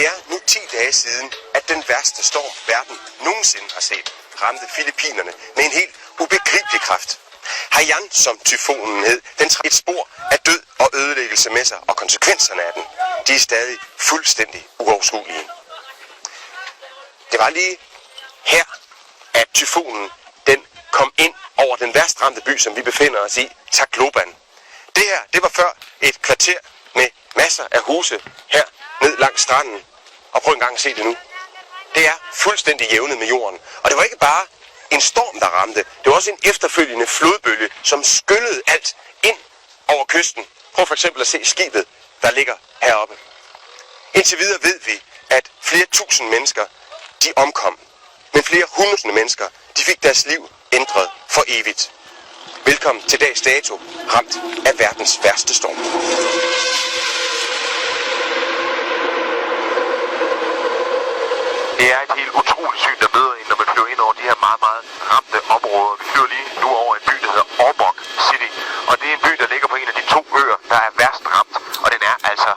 Det er nu 10 dage siden, at den værste storm, verden nogensinde har set, ramte Filippinerne med en helt ubegribelig kraft. Haiyan, som tyfonen hed, den trak et spor af død og ødelæggelse med sig, og konsekvenserne af den, de er stadig fuldstændig uoverskuelige. Det var lige her, at tyfonen den kom ind over den værst ramte by, som vi befinder os i, Tacloban. Det her, det var før et kvarter med masser af huse her ned langs stranden. Og prøv engang at se det nu. Det er fuldstændig jævnet med jorden. Og det var ikke bare en storm, der ramte. Det var også en efterfølgende flodbølge, som skyllede alt ind over kysten. Prøv for eksempel at se skibet, der ligger heroppe. Indtil videre ved vi, at flere tusind mennesker, de omkom. Men flere hundrede mennesker, de fik deres liv ændret for evigt. Velkommen til dags dato, ramt af verdens værste storm. Det er et helt utroligt syn, der møder en, når man flyver ind over de her meget, meget ramte områder. Vi flyver lige nu over en by, der hedder Ormoc City. Og det er en by, der ligger på en af de 2 øer, der er værst ramt. Og den er altså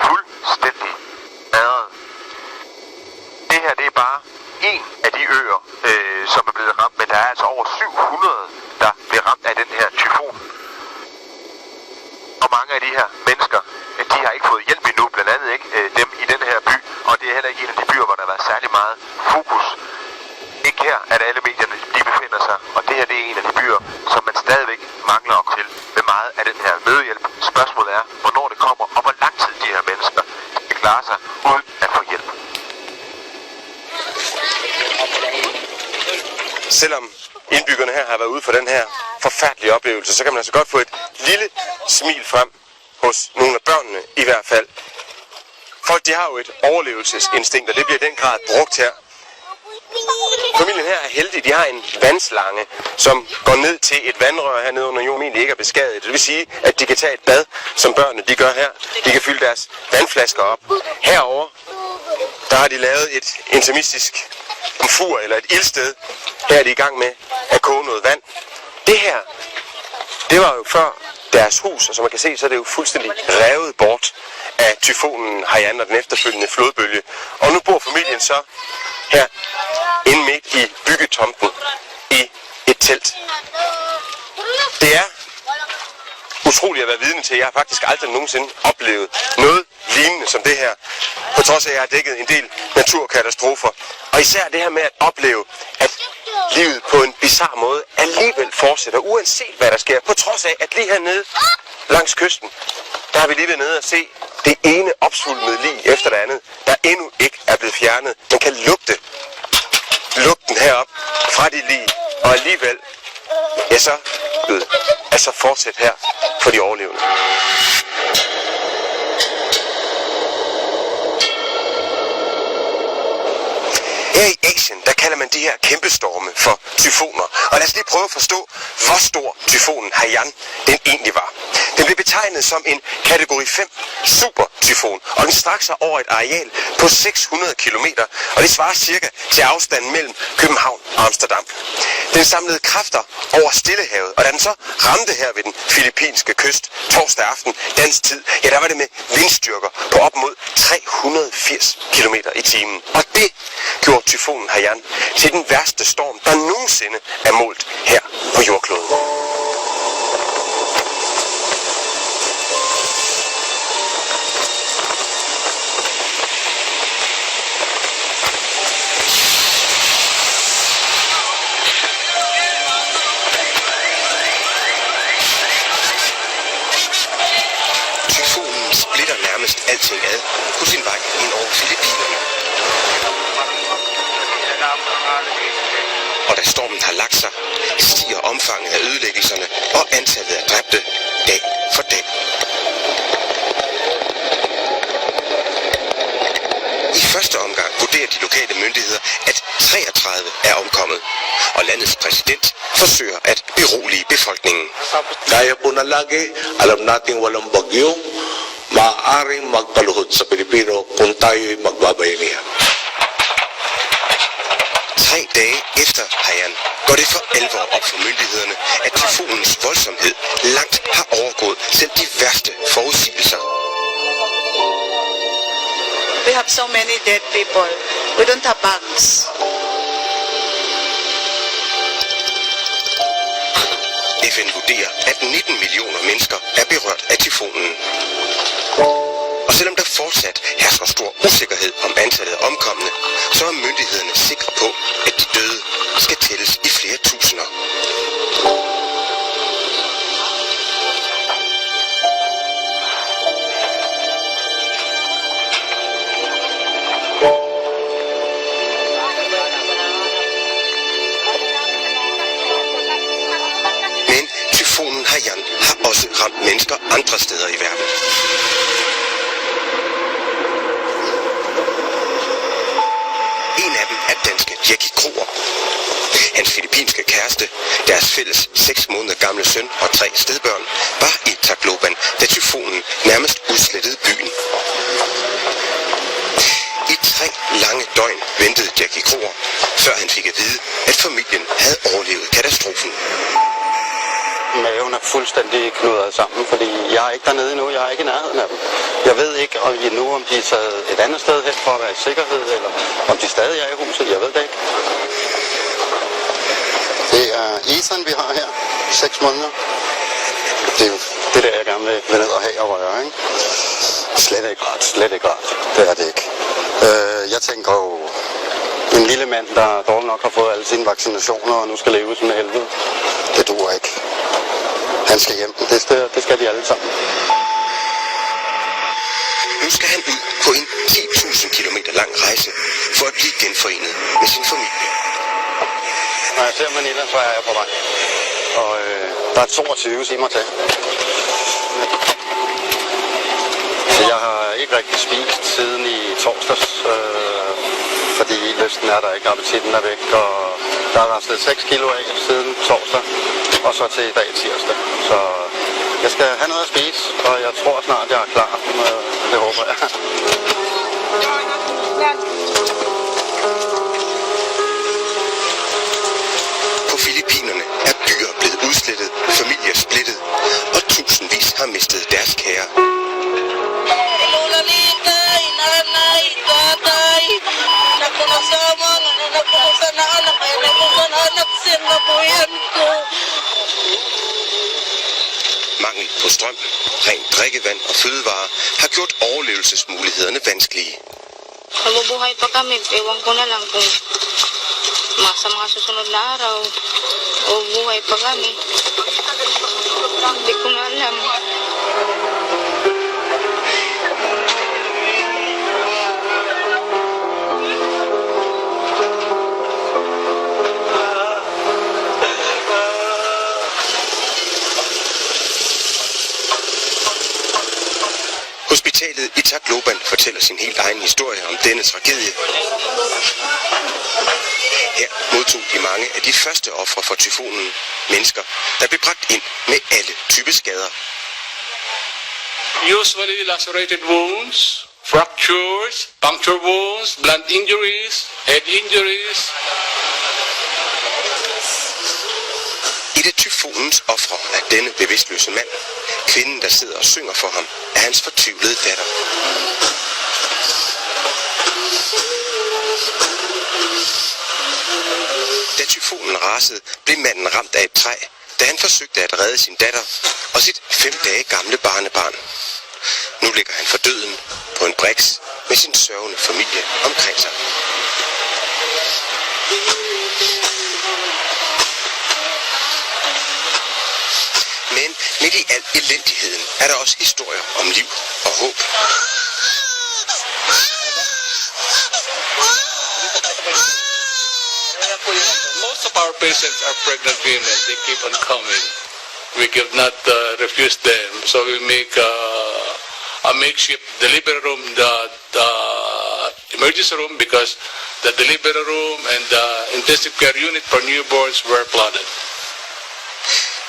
fuldstændig smadret. Det her, det er bare en af de øer, som er blevet ramt. Men der er altså over 700, der bliver ramt af den her tyfon. Og mange af de her mennesker, de har ikke fået hjælp endnu, blandt andet ikke dem i den her by. Og det er heller ikke en af de byer, hvor der har været særlig meget fokus. Ikke her, at alle medierne de befinder sig. Og det her, det er en af de byer, som man stadigvæk mangler op til med meget af den her mødehjælp. Spørgsmålet er, hvornår det kommer, og hvor lang tid de her mennesker skal klare sig uden at få hjælp. Selvom indbyggerne her har været ude for den her forfærdelige oplevelse, så kan man altså godt få et lille smil frem hos nogle af børnene i hvert fald. Folk, de har jo et overlevelsesinstinkt, og det bliver i den grad brugt her. Familien her er heldig. De har en vandslange, som går ned til et vandrør hernede under jorden, egentlig ikke er beskadiget. Det vil sige, at de kan tage et bad, som børnene de gør her. De kan fylde deres vandflasker op. Herover der har de lavet et intimistisk komfur eller et ildsted. Her er de i gang med at koge noget vand. Det her, det var jo før deres hus, og som man kan se, så er det jo fuldstændig revet bort af tyfonen Haiyan og den efterfølgende flodbølge. Og nu bor familien så her inde midt i byggetomten i et telt. Det er utroligt at være vidne til. Jeg har faktisk aldrig nogensinde oplevet noget lignende som det her. På trods af, at jeg har dækket en del naturkatastrofer. Og især det her med at opleve, at livet på en bizarre måde alligevel fortsætter, uanset hvad der sker. På trods af, at lige hernede langs kysten, der har vi lige været nede og se det ene opsvulmede lig efter det andet, der endnu ikke er blevet fjernet. Man kan lugte lugten herop fra de lig, og alligevel, ja så, altså fortsæt her for de overlevende. Her i Asien, der kalder man de her kæmpestorme for tyfoner. Og lad os lige prøve at forstå, hvor stor tyfonen Haiyan den egentlig var. Den blev betegnet som en kategori 5 supertyfon, og den strakte sig over et areal på 600 km, og det svarer cirka til afstanden mellem København og Amsterdam. Den samlede kræfter over Stillehavet, og da den så ramte her ved den filippinske kyst torsdag aften dansk tid, ja, der var det med vindstyrker på op mod 380 km i timen. Og det gjorde tyfonen Haiyan til den værste storm, der nogensinde er målt her på jordkloden. Tyfonen splitter nærmest alting ad på sin vej ind over Filippinerne. Og da stormen har lagt sig, stiger omfanget af ødelæggelserne og antallet af dræbte dag for dag. I første omgang vurderer de lokale myndigheder, at 33 er omkommet, og landets præsident forsøger at berolige befolkningen. Kaya po na lagi, alam nating walang bagyo, maaaring magpaluhod sa Pilipino kung tayo'y magbabayanihan. 3 dage efter Haiyan går det for alvor op for myndighederne, at tyfonens voldsomhed langt har overgået selv de værste forudsigelser. We have so many dead people. We don't have bags. FN vurderer, at 19 millioner mennesker er berørt af tyfonen. Og selvom der fortsat hersker stor usikkerhed om antallet af omkomne, så er myndighederne sikre på, at de døde skal tælles i flere tusinder. Men tyfonen Haiyan har også ramt mennesker andre steder i verden. En af dem er danske Jackie Kroer. Hans filippinske kæreste, deres fælles 6 måneder gamle søn og 3 stedbørn, var i Tacloban, da tyfonen nærmest udslettede byen. I 3 lange døgn ventede Jackie Kroer, før han fik at vide, at familien havde overlevet katastrofen. Maven er fuldstændig knudret sammen, fordi jeg er ikke dernede endnu, jeg er ikke i nærheden af dem. Jeg ved ikke endnu, om de er taget et andet sted hen for at være i sikkerhed, eller om de stadig er i huset, jeg ved det ikke. Det er Ethan, vi har her, 6 måneder. Det er jo det der, jeg gerne vil ned og have og røre, ikke? Slet ikke rart, det er det ikke. Jeg tænker jo, en lille mand, der dårligt nok har fået alle sine vaccinationer, og nu skal leve som helvede, det duer ikke. Han skal hjem. Det skal de alle sammen. Nu skal han ud på en 10.000 kilometer lang rejse for at blive genforenet med sin familie. Når jeg ser Manila, så er jeg på vej. Og der er 22 timer til. Så jeg har ikke rigtig spist siden i torsdags, fordi lysten er der ikke, appetitten er væk, og der er rastet 6 kilo af siden torsdag, og så til i dag tirsdag. Så jeg skal have noget at spise, og jeg tror snart, jeg er klar. Det håber jeg. På Filippinerne er byer blevet udslettet, familier splittet, og tusindvis har mistet deres kære. Mangel på strøm, rent drikkevand og fødevarer har gjort overlevelsesmulighederne vanskelige. Nabubuhay pa kami, ewan ko na lang kung sa mga susunod na araw o buhay pa kami. Hindi ko na alam. Hospitalet i Tacloban fortæller sin helt egen historie om denne tragedie. Her modtog de mange af de første ofre for tyfonen, mennesker, der blev bragt ind med alle typer skader. Usually lacerated wounds, fractures, puncture wounds, blunt injuries, head injuries. Et af tyfonens ofre er denne bevidstløse mand. Kvinden, der sidder og synger for ham, er hans fortvivlede datter. Da tyfonen rasede, blev manden ramt af et træ, da han forsøgte at redde sin datter og sit 5 dage gamle barnebarn. Nu ligger han for døden på en briks med sin sørgende familie omkring sig. Men midt i al elendigheden er der også historier om liv og håb. Most of our patients are pregnant women. They keep on coming. We cannot refuse them. So we make a makeshift delivery room, the emergency room, because the delivery room and the intensive care unit for newborns were flooded.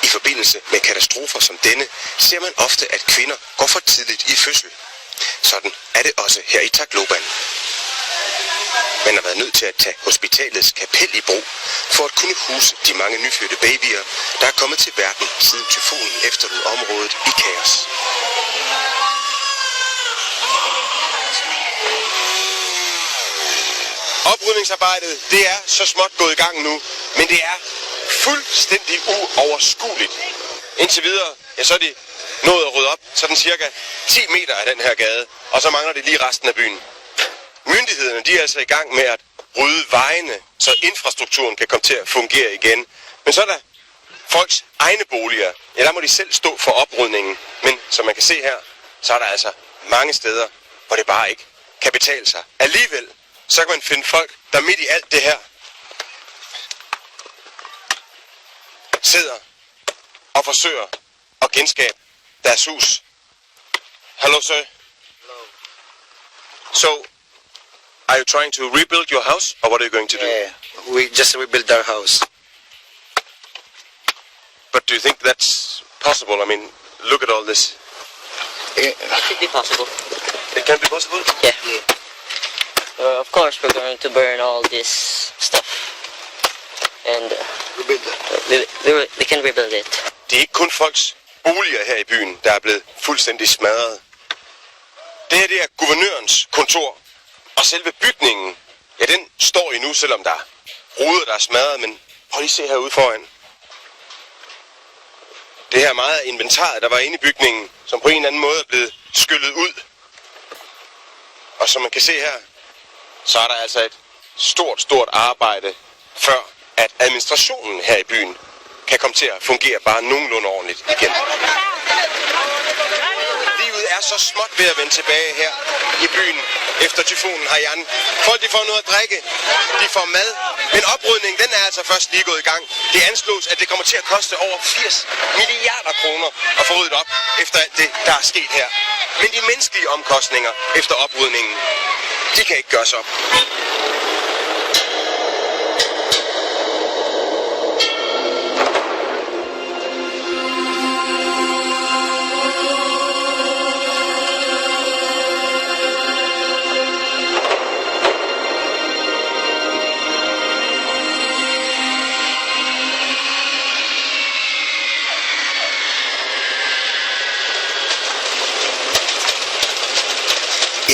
I forbindelse med katastrofer som denne, ser man ofte, at kvinder går for tidligt i fødsel. Sådan er det også her i Tacloban. Man har været nødt til at tage hospitalets kapel i brug, for at kunne huse de mange nyfødte babyer, der er kommet til verden siden tyfonen efterlod området i kaos. Oprydningsarbejdet, det er så småt gået i gang nu, men det er fuldstændig uoverskueligt. Indtil videre, ja, så er de nået at rydde op, sådan cirka 10 meter af den her gade, og så mangler det lige resten af byen. Myndighederne, de er altså i gang med at rydde vejene, så infrastrukturen kan komme til at fungere igen. Men så er der folks egne boliger. Ja, der må de selv stå for oprydningen. Men som man kan se her, så er der altså mange steder, hvor det bare ikke kan betale sig. Alligevel, så kan man finde folk, der midt i alt det her sidder og forsøger at genskabe deres hus. Hello, sir. Hello. So, are you trying to rebuild your house, or what are you going to do? Yeah, we just rebuilt our house. But do you think that's possible? I mean, look at all this. Yeah. It should be possible. It can be possible? Yeah. Of course, we're going to burn all this stuff. And Rebuild it. we can rebuild it. Det er ikke kun folks boliger her i byen, der er blevet fuldstændig smadret. Det her, det er guvernørens kontor. Og selve bygningen, ja, den står endnu, selvom der er ruder, der er smadret. Men prøv lige at se herude foran. Det her meget af inventaret, der var inde i bygningen, som på en eller anden måde er blevet skyllet ud. Og som man kan se her, så er der altså et stort arbejde, før at administrationen her i byen kan komme til at fungere bare nogenlunde ordentligt igen. Livet er så småt ved at vende tilbage her i byen efter tyfonen Haiyan. Folk, de får noget at drikke, de får mad, men oprydningen, den er altså først lige gået i gang. Det anslås, at det kommer til at koste over 80 milliarder kroner at få ryddet op efter alt det, der er sket her. Men de menneskelige omkostninger efter oprydningen, de kan ikke gøres op.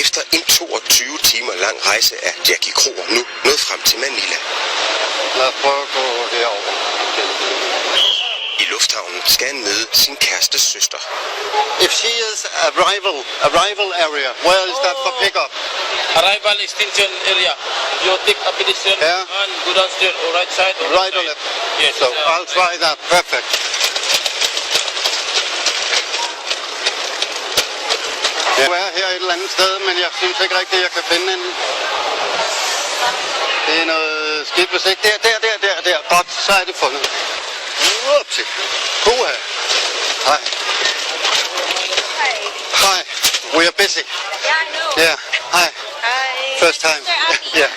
Efter en 22 timer lang rejse er Jackie Kroer nu nået frem til Manila. Lad os prøve at gå derover. I lufthavnen skal han møde sin kærestes søster. If she is arrival area, where is that for pickup? Arrival extension area. You take a pedestrian Yeah. and go downstairs or right side or Right or left? Yes. So I'll try that. Perfect. Jeg er her et eller andet sted, men jeg synes ikke rigtigt, at jeg kan finde en. Det er noget skidt musik. Der. Godt, så er det fundet. Upsi. Puha. Hej. Hi. We are busy. Yeah, I know. Yeah. Hi. Hi. First time. Yeah.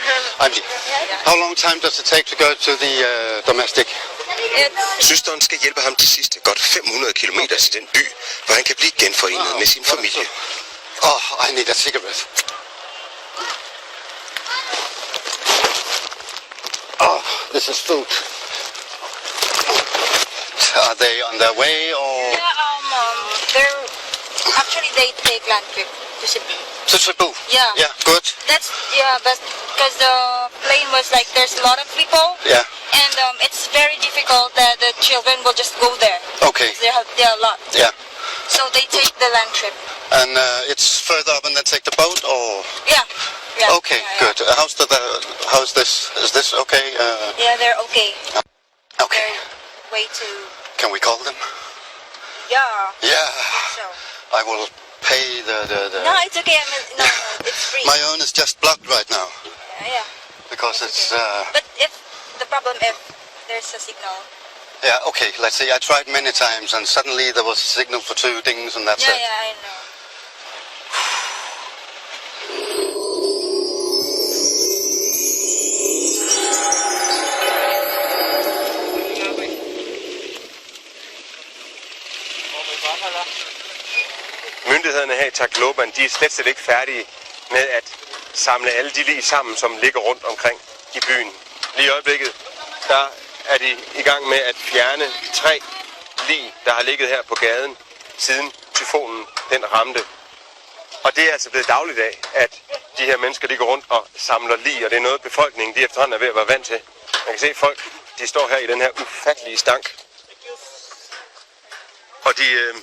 How long time does it take to go to the domestic? Søsteren skal hjælpe ham de sidste godt 500 kilometer til den by, hvor han kan blive genforenet med sin familie. Oh, I need a cigarette. Oh, this is food. Are they on their way or? Yeah, they're actually they take land trip to Cebu. To Cebu? Yeah. Yeah, good. But because the plane was like there's a lot of people. Yeah. And it's very difficult that the children will just go there. Okay. There are a lot. Yeah. So they take the land trip. And it's further up and then take the boat or? Yeah. Okay, Yeah. good. How's this? Is this okay? Yeah, they're okay. Okay. They're way to. Can we call them? Yeah. Yeah. So. I will pay the. No, it's okay. I mean, no, it's free. My own is just blocked right now Yeah. because it's. But if there's a signal. Yeah, okay, let's see. I tried many times and suddenly there was a signal for 2 dings and that's it. Yeah, I know. Myndighederne her i Tacloban, de er slet ikke færdige med at samle alle de lig sammen, som ligger rundt omkring i byen. Lige i øjeblikket, der er de i gang med at fjerne 3 lig, der har ligget her på gaden, siden tyfonen den ramte. Og det er altså blevet dagligdag, at de her mennesker, de går rundt og samler lig, og det er noget, befolkningen de efterhånden er ved at være vant til. Man kan se folk, de står her i den her ufattelige stank. Og de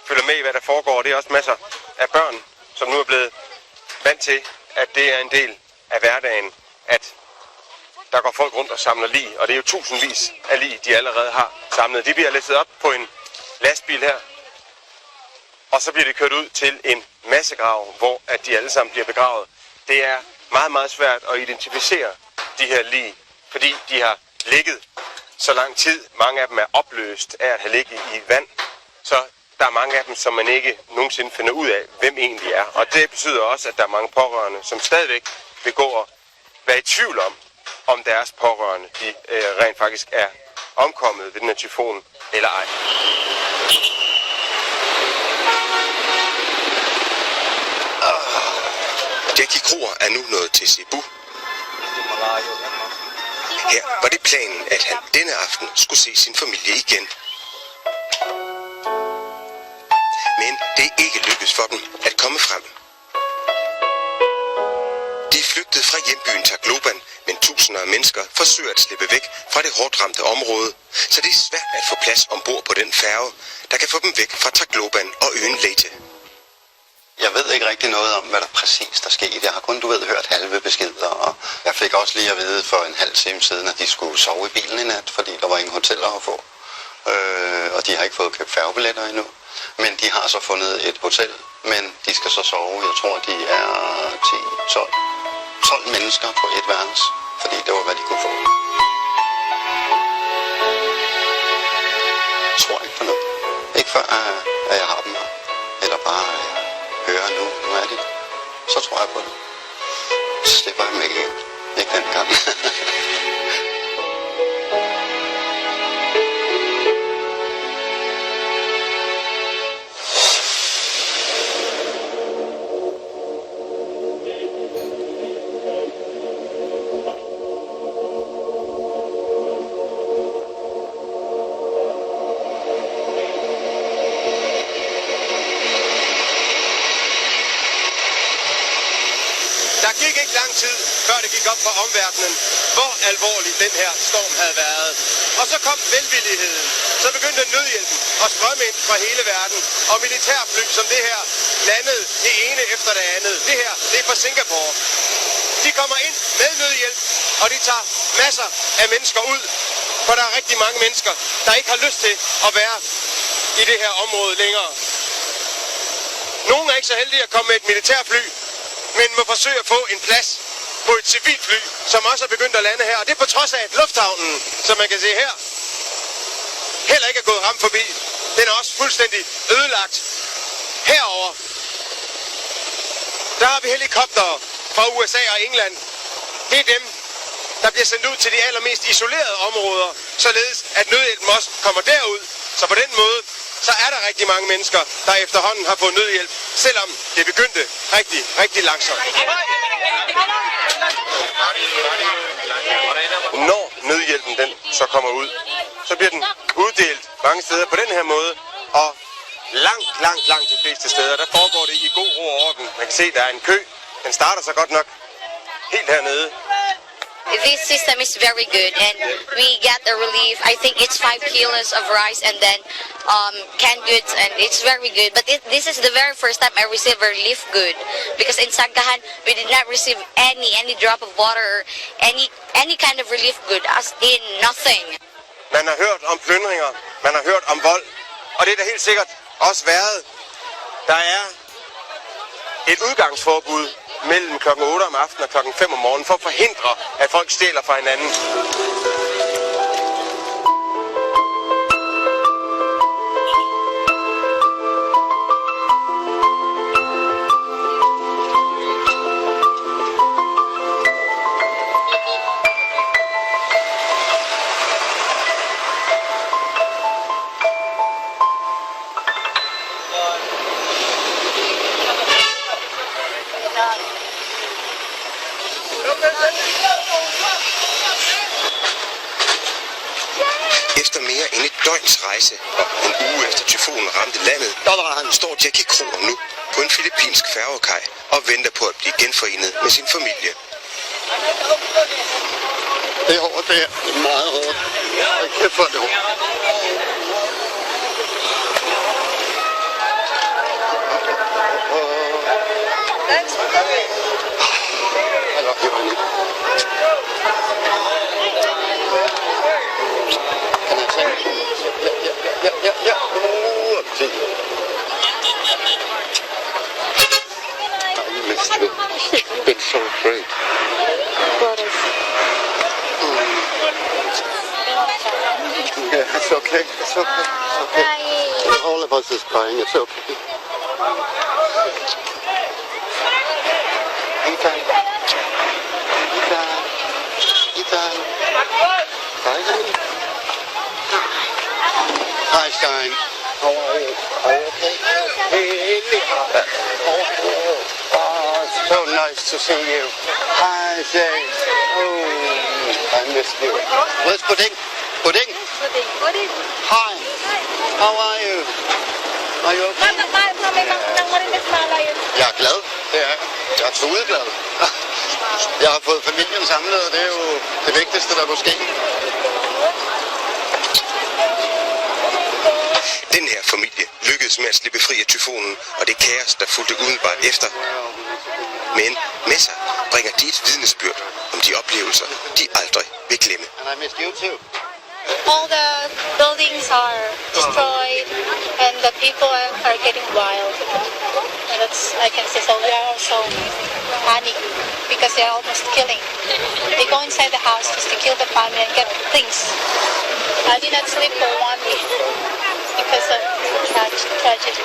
følger med i, hvad der foregår. Det er også masser af børn, som nu er blevet vant til, at det er en del af hverdagen, at der går folk rundt og samler lig. Og det er jo tusindvis af lig, de allerede har samlet. De bliver læsset op på en lastbil her, og så bliver de kørt ud til en massegrav, hvor at de alle sammen bliver begravet. Det er meget, meget svært at identificere de her lig, fordi de har ligget så lang tid. Mange af dem er opløst af at have ligget i vand, så der er mange af dem, som man ikke nogensinde finder ud af, hvem egentlig er. Og det betyder også, at der er mange pårørende, som stadigvæk vil gå og være i tvivl om deres pårørende, de rent faktisk er omkommet ved den her tyfon eller ej. Jackie Kroer er nu nået til Cebu. Her var det planen, at han denne aften skulle se sin familie igen. Men det er ikke lykkedes for dem at komme frem. De er flygtet fra hjembyen Tacloban, men tusinder af mennesker forsøger at slippe væk fra det hårdt ramte område, så det er svært at få plads ombord på den færge, der kan få dem væk fra Tacloban og øen Leyte. Jeg ved ikke rigtig noget om, hvad der præcis der skete. Jeg har kun, hørt halve beskeder, og jeg fik også lige at vide for en halv time siden, at de skulle sove i bilen i nat, fordi der var ingen hoteller at få. Og de har ikke fået købt færgebilletter endnu. Men de har så fundet et hotel, men de skal så sove. Jeg tror, de er 12 mennesker på et værelse, fordi det var, hvad de kunne få. Jeg tror ikke på noget. Ikke før, at jeg har dem her. Eller bare hører nu er de. Så tror jeg på det. Så slipper jeg dem ikke hjem. Ikke den gang. Der gik ikke lang tid, før det gik op for omverdenen, hvor alvorlig den her storm havde været. Og så kom velvilligheden. Så begyndte nødhjælpen at strømme ind fra hele verden. Og militærfly som det her landede det ene efter det andet. Det her, det er fra Singapore. De kommer ind med nødhjælp, og de tager masser af mennesker ud. For der er rigtig mange mennesker, der ikke har lyst til at være i det her område længere. Nogle er ikke så heldige at komme med et militærfly, men må forsøge at få en plads på et civilfly, som også er begyndt at lande her. Og det er på trods af, at lufthavnen, som man kan se her, heller ikke er gået ramt forbi. Den er også fuldstændig ødelagt. Herover der har vi helikoptere fra USA og England. Det er dem, der bliver sendt ud til de allermest isolerede områder, således at nødhjælpen også kommer derud. Så på den måde, så er der rigtig mange mennesker, der efterhånden har fået nødhjælp, selvom det begyndte rigtig, rigtig langsomt. Når nødhjælpen den så kommer ud, så bliver den uddelt mange steder på den her måde, og langt de fleste steder, der foregår det i god ro og orden. Man kan se, der er en kø. Den starter så godt nok helt hernede. This system is very good, and we get a relief. I think it's 5 kilos of rice and then canned goods, and it's very good. But this is the very first time I received a relief good, because in Sagahan we did not receive any drop of water or any kind of relief good, as in nothing. Man har hørt om plyndringer, man har hørt om vold, og det er da helt sikkert også været. Der er et udgangsforbud mellem klokken 8 om aftenen og klokken 5 om morgenen for at forhindre, at folk stjæler fra hinanden. Efter mere end et døgns rejse og en uge efter tyfonen ramte landet, står Jackie Kroer nu på en filippinsk færgekaj og venter på at blive genforenet med sin familie. Det er hårdt, det her. Det er meget hårdt. Jeg kæft for det hårdt. I love you, honey. Can I take it? Yeah. Oh, see. I missed you. You've been so great. Yeah, it's okay. It's okay. It's okay. All of us is crying. It's okay. Ethan. Hi, Stein. How are you? Are you okay? Hey, how are you? Oh, it's so nice to see you. Hi, Zay. Oh, I missed you. Where's Pudding? Pudding? Pudding. Hi. How are you? Are you okay? Jeg er glad. Det er jeg. Jeg er tudeglad. Jeg har fået familien samlet, og det er jo det vigtigste, der kunne ske. Den her familie lykkedes med at slippe fri af tyfonen og det kaos, der fulgte umiddelbart efter. Men med sig bringer de et vidnesbyrd om de oplevelser, de aldrig vil glemme. And I missed you too. All the buildings are destroyed and the people are getting wild. And that's, I can say, so we are also panic because they are almost killing. They go inside the house just to kill the family and get things. I did not sleep for 1 week because of the tragedy.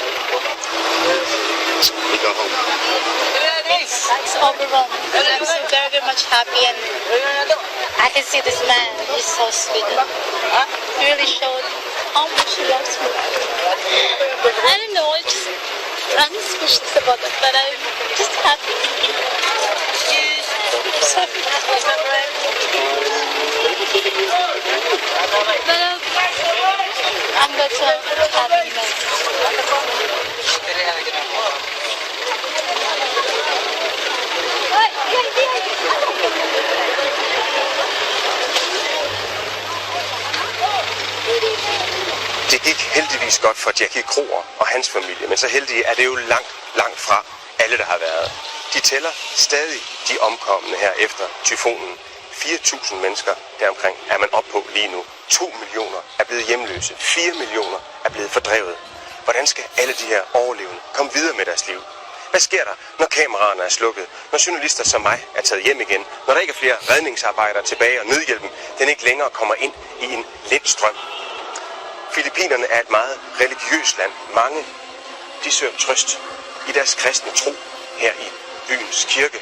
We go home. It's overwhelmed. I'm so very, very much happy, and I can see this man. He's so sweet. He really showed how much he loves me. I don't know. I'm speechless about it, but I'm just happy. So I'm going to happiness. Det gik heldigvis godt for Jackie Kroer og hans familie, men så heldige er det jo langt fra alle, der har været. De tæller stadig de omkomne her efter tyfonen. 4.000 mennesker deromkring er man op på lige nu. 2 millioner er blevet hjemløse. 4 millioner er blevet fordrevet. Hvordan skal alle de her overlevende komme videre med deres liv? Hvad sker der, når kameraerne er slukket? Når journalister som mig er taget hjem igen? Når der ikke er flere redningsarbejdere tilbage, og nødhjælpen den ikke længere kommer ind i en lind strøm? Filippinerne er et meget religiøst land. Mange, de søger trøst i deres kristne tro her i byens kirke,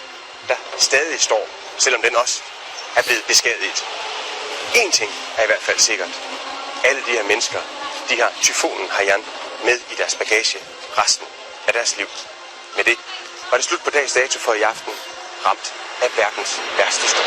der stadig står, selvom den også er blevet beskadiget. En ting er i hvert fald sikkert. Alle de her mennesker, de har tyfonen Haiyan med i deres bagage resten af deres liv. Med det var det slut på dags dato for i aften, ramt af verdens værste storm.